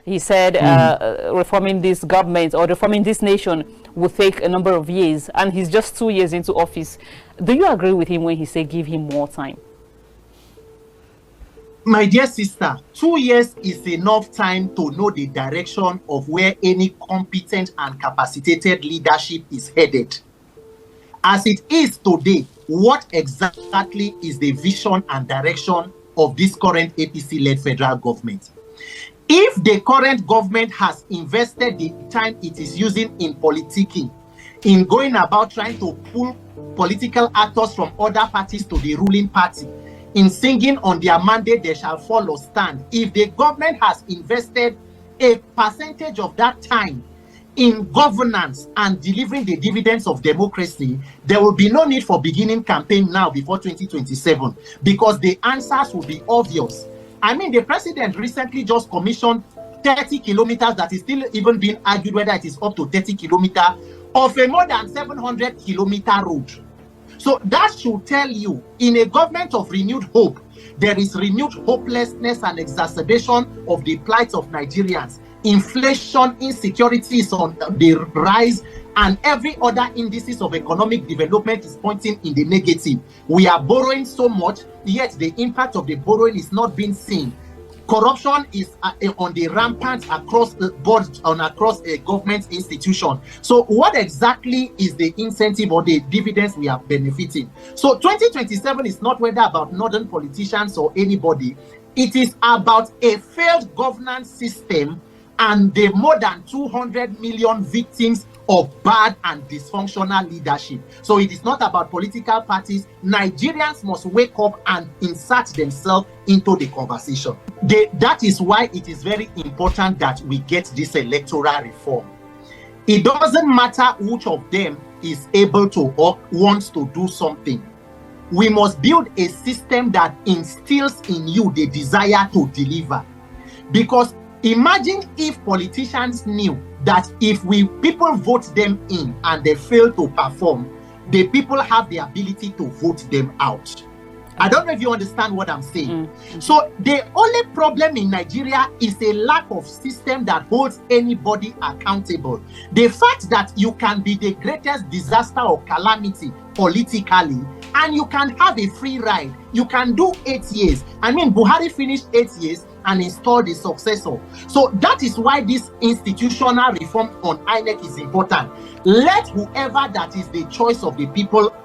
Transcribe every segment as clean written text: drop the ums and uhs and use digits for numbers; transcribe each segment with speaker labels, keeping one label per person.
Speaker 1: He said reforming this government or reforming this nation will take a number of years, and he's just 2 years into office. Do you agree with him when he said give him more time?
Speaker 2: My dear sister, 2 years is enough time to know the direction of where any competent and capacitated leadership is headed. As it is today, what exactly is the vision and direction of this current APC-led federal government? If the current government has invested the time it is using in politicking, in going about trying to pull political actors from other parties to the ruling party, in singing on their mandate they shall follow stand, if the government has invested a percentage of that time in governance and delivering the dividends of democracy, there will be no need for beginning campaign now before 2027, because the answers will be obvious. I mean, the president recently just commissioned 30 kilometers that is still even being argued whether it is up to 30 kilometers of a more than 700 kilometer road. So that should tell you, in a government of renewed hope, there is renewed hopelessness and exacerbation of the plight of Nigerians. Inflation, insecurity is on the rise, and every other indices of economic development is pointing in the negative. We are borrowing so much, yet the impact of the borrowing is not being seen. Corruption is on the rampant across the board and across a government institution. So what exactly is the incentive or the dividends we are benefiting? So 2027 is not whether about northern politicians or anybody. It is about a failed governance system and the more than 200 million victims of bad and dysfunctional leadership. So it is not about political parties. Nigerians must wake up and insert themselves into the conversation. That is why it is very important that we get this electoral reform. It doesn't matter which of them is able to or wants to do something. We must build a system that instills in you the desire to deliver. Because imagine if politicians knew that if people vote them in and they fail to perform, the people have the ability to vote them out. I don't know if you understand what I'm saying. So the only problem in Nigeria is a lack of system that holds anybody accountable. The fact that you can be the greatest disaster or calamity politically, and you can have a free ride. You can do 8 years. I mean, Buhari finished 8 years and installed the successor. So that is why this institutional reform on INEC is important. Let whoever that is the choice of the people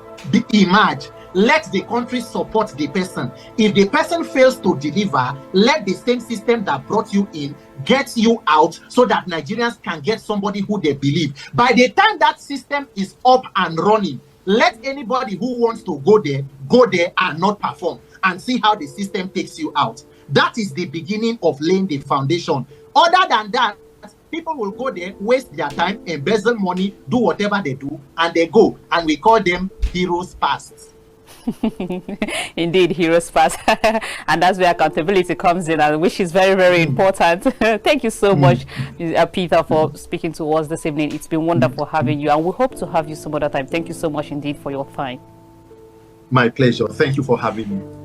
Speaker 2: emerge. Let the country support the person. If the person fails to deliver, let the same system that brought you in get you out, so that Nigerians can get somebody who they believe. By the time that system is up and running, let anybody who wants to go there and not perform, and see how the system takes you out. That is the beginning of laying the foundation. Other than that, people will go there, waste their time, embezzle money, do whatever they do, and they go. And we call them heroes past.
Speaker 1: Indeed, heroes past. And that's where accountability comes in, and which is very, very important. Thank you so much, Peter, for speaking to us this evening. It's been wonderful having you, and we hope to have you some other time. Thank you so much indeed for your time.
Speaker 2: My pleasure. Thank you for having me.